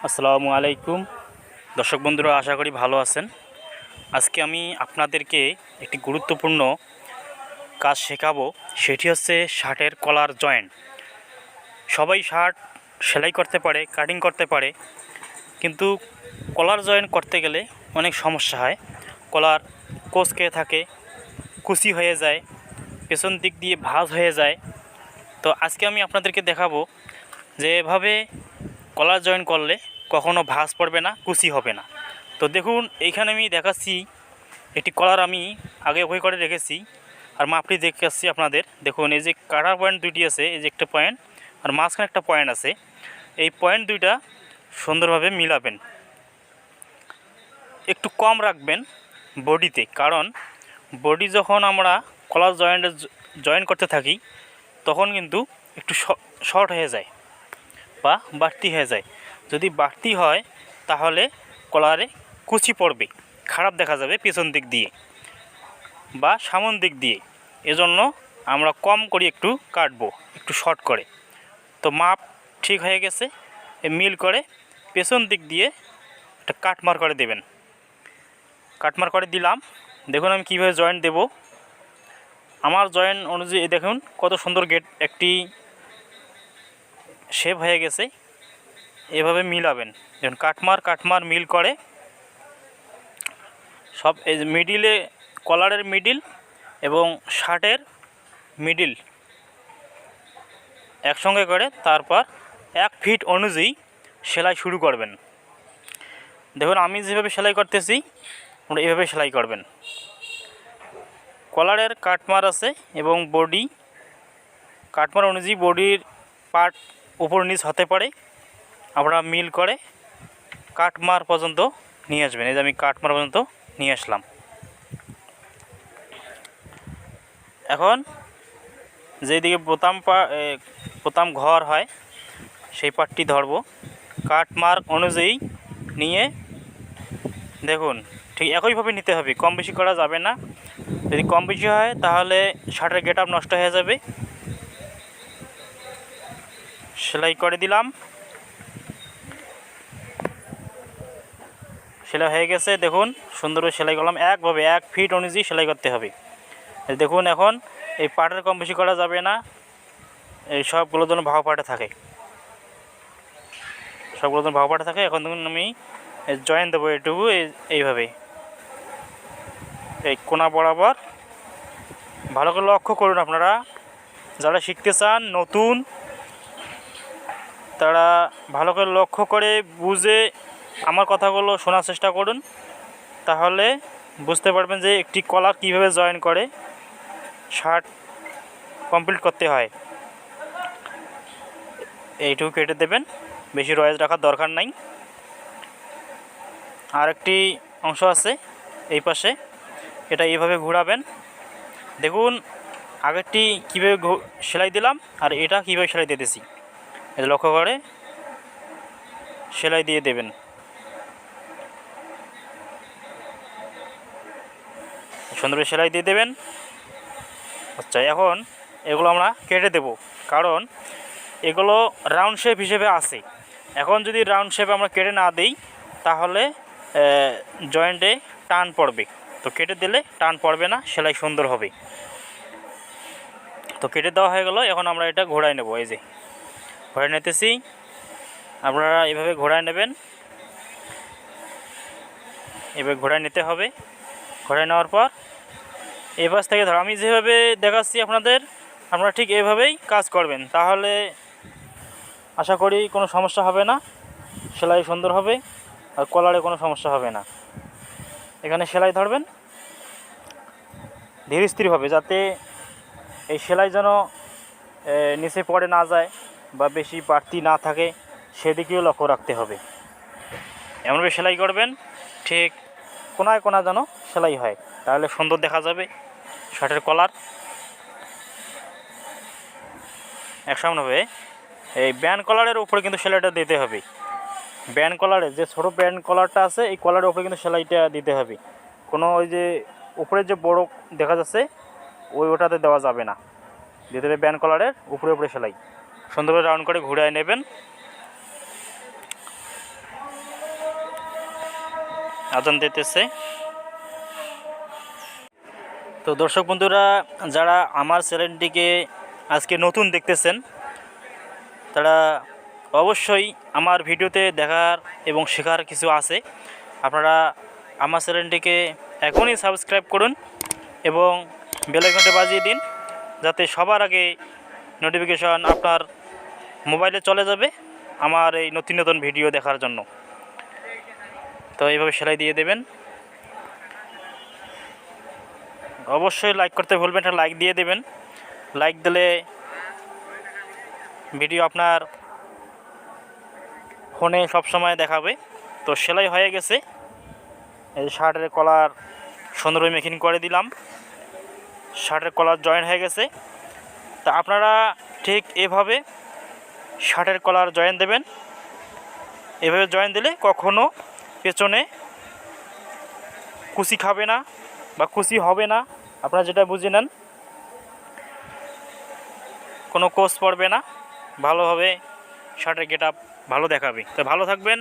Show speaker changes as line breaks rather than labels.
আসসালামু আলাইকুম দর্শক বন্ধুরা, আশা করি ভালো আছেন। আজকে আমি আপনাদেরকে একটি গুরুত্বপূর্ণ কাজ শেখাবো। সেটি হচ্ছে শার্টের কলার জয়েন্ট। সবাই শার্ট সেলাই করতে পারে, কাটিং করতে পারে, কিন্তু কলার জয়েন্ট করতে গেলে অনেক সমস্যা হয়। কলার কোঁচকে থাকে, কুচি হয়ে যায়, পেছন দিক দিয়ে ভাঁজ হয়ে যায়। তো আজকে আমি আপনাদেরকে দেখাবো যে এভাবে কলার জয়েন করলে কখনো ভাঁজ পড়বে না, কুচি হবে না। তো দেখুন, এইখানে আমি দেখাচ্ছি একটি কলার আমি আগে ওই করে রেখেছি, আর মাপটি দেখাচ্ছি আপনাদের। দেখুন, এই যে কাটার পয়েন্ট দুইটি আছে, এই যে একটা পয়েন্ট আর মাঝখানে একটা পয়েন্ট আছে। এই পয়েন্ট দুইটা সুন্দরভাবে মিলাবেন, একটু কম রাখবেন বডিতে, কারণ বডি যখন আমরা কলার জয়েন করতে থাকি তখন কিন্তু একটু শর্ট হয়ে যায় বা বাড়তি হয়ে যায়। যদি বাড়তি হয় তাহলে কলারে কুচি পড়বে, খারাপ দেখা যাবে পেছন দিক দিয়ে বা সামন দিক দিয়ে। এজন্য আমরা কম করে একটু কাটবো, একটু শর্ট করে। তো মাপ ঠিক হয়ে গেছে, মিল করে পেছন দিক দিয়ে একটা কাটমার করে দেবেন। কাটমার করে দিলাম। দেখুন আমি কীভাবে জয়েন্ট দেব। আমার জয়েন্ট অনুযায়ী দেখুন কত সুন্দর একটি শেপ হয়ে গেছে। এভাবে মিলাবেন। দেখুন কাটমার মিল করে সব, এই মিডিলে কলারের মিডিল এবং শার্টের মিডিল একসঙ্গে করে তারপর 1 ফিট অনুযায়ী সেলাই শুরু করবেন। দেখুন আমি যেভাবে সেলাই করতেছি আপনারা এভাবে সেলাই করবেন। কলারের কাটমার আছে এবং বডি কাটমার অনুযায়ী বডির পার্ট উপর নিচ হতে পারে। আপনারা মিল করে কাটমার পর্যন্ত নিয়ে আসবেন। এই যে আমি কাটমার পর্যন্ত নিয়ে আসলাম। এখন যেদিকে বোতাম ঘর হয় সেই পার্টটি ধরব। কাটমার্ক অনুযায়ী নিয়ে দেখুন ঠিক একইভাবে নিতে হবে, কম বেশি করা যাবে না। যদি কম বেশি হয় তাহলে শার্টের গেট আপ নষ্ট হয়ে যাবে। সেলাই করে দিলাম। সেলাই হয়ে গেছে। দেখুন সুন্দরভাবে সেলাই করলাম। একভাবে 1 ফিট অনুযায়ী সেলাই করতে হবে। দেখুন এখন এই পার্টের কম বেশি করা যাবে না। এই সবগুলো যেন ভাও পার্টে থাকে, সবগুলো যেন ভাও পার্টে থাকে। এখন দেখুন আমি জয়েন দেবো এটুকু এইভাবে, এই কোনা বরাবর। ভালো করে লক্ষ্য করুন, আপনারা যারা শিখতে চান নতুন তারা ভালো করে লক্ষ্য করে বুঝে আমার কথাগুলো শোনার চেষ্টা করুন, তাহলে বুঝতে পারবেন যে একটি কলার কীভাবে জয়েন করে শার্ট কমপ্লিট করতে হয়। এইটুকু কেটে দেবেন, বেশি রয়েজ রাখার দরকার নাই। আর একটি অংশ আছে এই পাশে, এটা এইভাবে ঘোরাবেন। দেখুন আগেরটি কীভাবে সেলাই দিলাম আর এটা কীভাবে সেলাই দিতেছি, এটা লক্ষ্য করে সেলাই দিয়ে দেবেন। সুন্দর সেলাই দিয়ে দেবেন। আচ্ছা, এখন এগুলো আমরা কেটে দেব, কারণ এগুলো রাউন্ড শেপ হিসেবে আছে। এখন যদি রাউন্ড শেপ আমরা কেটে না দিই তাহলে জয়েন্টে টান পড়বে। তো কেটে দিলে টান পড়বে না, সেলাই সুন্দর হবে। তো কেটে দেওয়া হয়ে গেল। এখন আমরা এটা ঘোরায় নেব। এই যে ঘোরায় নিতেছি, আপনারা এভাবে ঘোরায় নেবেন। এভাবে ঘোরায় নিতে হবে। ঘোরায় নেওয়ার পর এই পাশ থেকে ধর আমি যেভাবে দেখাচ্ছি আপনাদের, আপনারা ঠিক এভাবেই কাজ করবেন, তাহলে আশা করি কোনো সমস্যা হবে না, সেলাই সুন্দর হবে আর কলারে কোনো সমস্যা হবে না। এখানে সেলাই ধরবেন ধীর স্থিরভাবে, যাতে এই সেলাই যেন নিচে পড়ে না যায় বা বেশি বাড়তি না থাকে, সেদিকেও লক্ষ্য রাখতে হবে। এমনভাবে সেলাই করবেন ঠিক কোনায় কোনা যেন সেলাই হয়, তাহলে সুন্দর দেখা যাবে শার্টের কলার। একসমানভাবে এই ব্যান্ড কলারের উপরে কিন্তু সেলাইটা দিতে হবে। ব্যান্ড কলারে যে ছোটো ব্যান্ড কলারটা আছে এই কলারের উপরে কিন্তু সেলাইটা দিতে হবে। কোনো ওই যে উপরে যে বড় দেখা যাচ্ছে ওটাতে দেওয়া যাবে না, দিতে হবে ব্যান্ড কলারের উপরে উপরে সেলাই। সুন্দরভাবে রাউন্ড করে ঘুরিয়ে নেবেন। আজান দিতেছে। তো দর্শক বন্ধুরা, যারা আমার চ্যানেলটিকে আজকে নতুন দেখতেছেন তারা অবশ্যই আমার ভিডিওতে দেখার এবং শেখার কিছু আছে। আপনারা আমার চ্যানেলটিকে এখনই সাবস্ক্রাইব করুন এবং বেল আইকনটা বাজিয়ে দিন, যাতে সবার আগে নোটিফিকেশন আপনার মোবাইলে চলে যাবে আমার এই নতুন নতুন ভিডিও দেখার জন্য। তো এইভাবে সেলাই দিয়ে দেবেন। অবশ্যই লাইক করতে ভুলবেন না, লাইক দিয়ে দেবেন। লাইক দিলে ভিডিও আপনার ফোনে সবসময় দেখাবে। তো সেলাই হয়ে গেছে, এই শার্টের কলার সুন্দরভাবে মেকিং করে দিলাম, শার্টের কলার জয়েন হয়ে গেছে। তা আপনারা ঠিক এভাবে শার্টের কলার জয়েন দেবেন। এভাবে জয়েন দিলে কখনো পেছনে কুচি খাবে না বা কুচি হবে না, আপনারা যেটা বুঝে নেন, কোনো কোচ পড়বে না, ভালোভাবে শার্টের গেট আপ ভালো দেখাবে। তো ভালো থাকবেন।